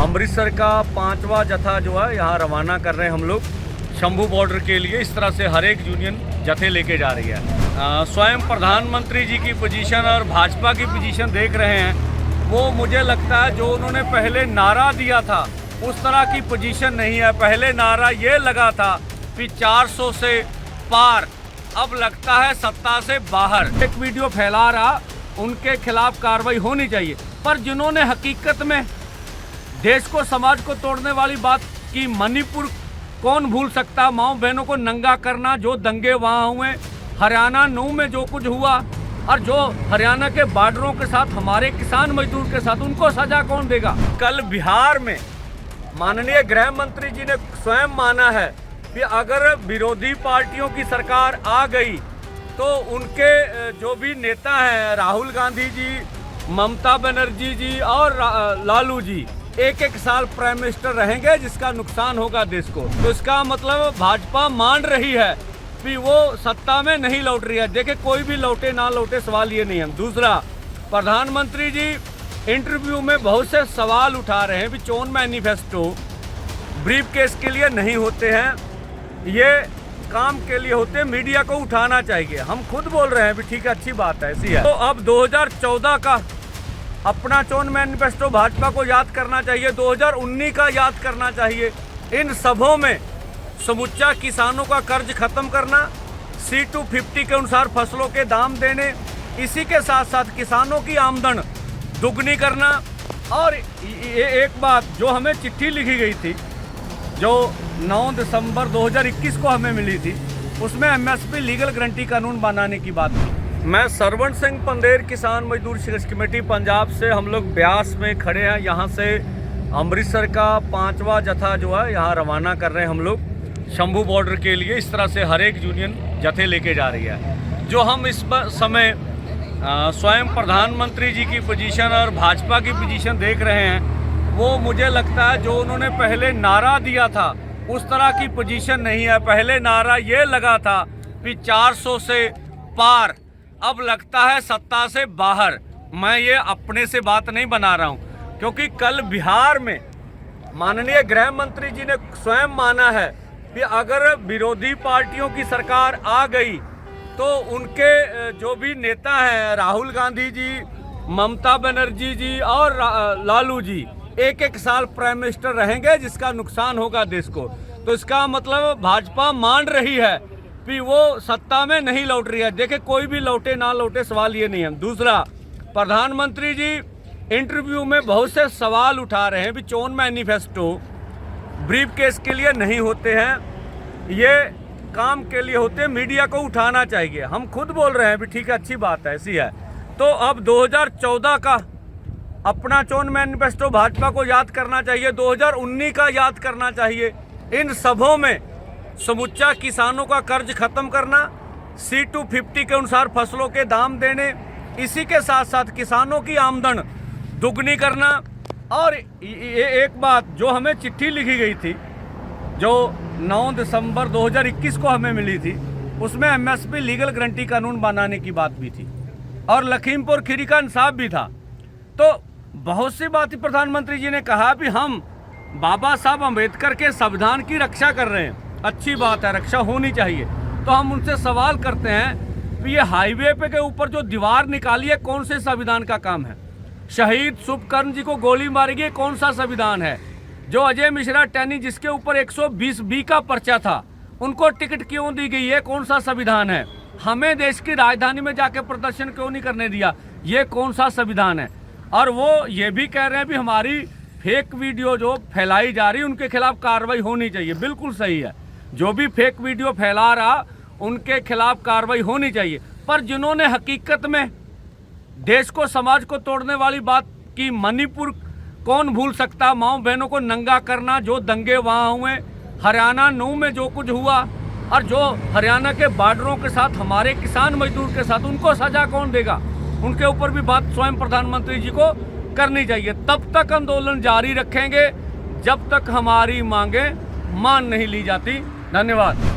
अमृतसर का 5वां जत्था जो है यहाँ रवाना कर रहे हैं हम लोग शंभू बॉर्डर के लिए। इस तरह से हर एक यूनियन जत्थे लेके जा रही है। स्वयं प्रधानमंत्री जी की पोजीशन और भाजपा की पोजीशन देख रहे हैं, वो मुझे लगता है जो उन्होंने पहले नारा दिया था उस तरह की पोजीशन नहीं है। पहले नारा ये लगा था कि 400 से पार, अब लगता है सत्ता से बाहर। एक वीडियो फैला रहा, उनके खिलाफ कार्रवाई होनी चाहिए। पर जिन्होंने हकीकत में देश को, समाज को तोड़ने वाली बात की, मणिपुर कौन भूल सकता, माओ बहनों को नंगा करना, जो दंगे वहाँ हुए, हरियाणा नूह में जो कुछ हुआ, और जो हरियाणा के बॉर्डरों के साथ हमारे किसान मजदूर के साथ, उनको सजा कौन देगा। कल बिहार में माननीय गृह मंत्री जी ने स्वयं माना है कि अगर विरोधी पार्टियों की सरकार आ गई तो उनके जो भी नेता हैं, राहुल गांधी जी, ममता बनर्जी जी और लालू जी, एक साल प्राइम मिनिस्टर रहेंगे, जिसका नुकसान होगा देश को। तो इसका मतलब भाजपा मान रही है कि वो सत्ता में नहीं लौट रही है। देखिए, कोई भी लौटे ना लौटे, सवाल ये नहीं है। दूसरा, प्रधानमंत्री जी इंटरव्यू में बहुत से सवाल उठा रहे हैं कि चोन मैनिफेस्टो ब्रीफ केस के लिए नहीं होते हैं, ये काम के लिए होते हैं, मीडिया को उठाना चाहिए। हम खुद बोल रहे हैं भी ठीक है, अच्छी बात है, ऐसी है। तो अब 2014 का अपना चोन मैनिफेस्टो भाजपा को याद करना चाहिए, 2019 का याद करना चाहिए। इन सबों में समुच्चा किसानों का कर्ज खत्म करना, C250 के अनुसार फसलों के दाम देने, इसी के साथ साथ किसानों की आमदन दुगनी करना। और एक बात जो हमें चिट्ठी लिखी गई थी, जो 9 दिसंबर 2021 को हमें मिली थी, उसमें MSP लीगल गारंटी कानून बनाने की बात थी। मैं सरवण सिंह पंदेर, किसान मजदूर संघर्ष कमेटी पंजाब से हम लोग ब्यास में खड़े हैं। यहाँ से अमृतसर का 5वां जत्था जो है यहाँ रवाना कर रहे हैं हम लोग शंभू बॉर्डर के लिए। इस तरह से हर एक यूनियन जत्थे लेके जा रही है। जो हम इस समय स्वयं प्रधानमंत्री जी की पोजीशन और भाजपा की पोजीशन देख रहे हैं, वो मुझे लगता है जो उन्होंने पहले नारा दिया था उस तरह की पोजीशन नहीं है। पहले नारा ये लगा था कि 400 से पार, अब लगता है सत्ता से बाहर। मैं ये अपने से बात नहीं बना रहा हूँ, क्योंकि कल बिहार में माननीय गृह मंत्री जी ने स्वयं माना है कि अगर विरोधी पार्टियों की सरकार आ गई तो उनके जो भी नेता हैं, राहुल गांधी जी, ममता बनर्जी जी और लालू जी, एक साल प्राइम मिनिस्टर रहेंगे, जिसका नुकसान होगा देश को। तो इसका मतलब भाजपा मान रही है कि वो सत्ता में नहीं लौट रही है। देखिए, कोई भी लौटे ना लौटे, सवाल ये नहीं है। दूसरा, प्रधानमंत्री जी इंटरव्यू में बहुत से सवाल उठा रहे हैं कि चोन मैनिफेस्टो ब्रीफ केस के लिए नहीं होते हैं, ये काम के लिए होते हैं, मीडिया को उठाना चाहिए। हम खुद बोल रहे हैं भी ठीक है, अच्छी बात है, ऐसी है। तो अब 2014 का अपना चोन मैनिफेस्टो भाजपा को याद करना चाहिए, 2019 का याद करना चाहिए। इन सबों में समुच्चा किसानों का कर्ज खत्म करना, C250 के अनुसार फसलों के दाम देने, इसी के साथ साथ किसानों की आमदन दुगनी करना। और एक बात जो हमें चिट्ठी लिखी गई थी, जो 9 दिसंबर 2021 को हमें मिली थी, उसमें MSP लीगल गारंटी कानून बनाने की बात भी थी और लखीमपुर खीरी का इंसाफ भी था। तो बहुत सी बातें प्रधानमंत्री जी ने कहा कि हम बाबा साहब अम्बेडकर के संविधान की रक्षा कर रहे हैं, अच्छी बात है, रक्षा होनी चाहिए। तो हम उनसे सवाल करते हैं कि ये हाईवे पे के ऊपर जो दीवार निकाली है, कौन से संविधान का काम है? शहीद शुभकर्ण जी को गोली मारी गई, कौन सा संविधान है? जो अजय मिश्रा टैनी, जिसके ऊपर 120B का पर्चा था, उनको टिकट क्यों दी गई है, कौन सा संविधान है? हमें देश की राजधानी में जाके प्रदर्शन क्यों नहीं करने दिया, ये कौन सा संविधान है? और वो ये भी कह रहे हैं भी हमारी फेक वीडियो जो फैलाई जा रही है, उनके खिलाफ कार्रवाई होनी चाहिए। बिल्कुल सही है, जो भी फेक वीडियो फैला रहा उनके खिलाफ कार्रवाई होनी चाहिए। पर जिन्होंने हकीकत में देश को, समाज को तोड़ने वाली बात की, मणिपुर कौन भूल सकता, माओ बहनों को नंगा करना, जो दंगे वहाँ हुए, हरियाणा नूह में जो कुछ हुआ, और जो हरियाणा के बॉर्डरों के साथ हमारे किसान मजदूर के साथ, उनको सजा कौन देगा? उनके ऊपर भी बात स्वयं प्रधानमंत्री जी को करनी चाहिए। तब तक आंदोलन जारी रखेंगे जब तक हमारी मांगे मान नहीं ली जाती। धन्यवाद।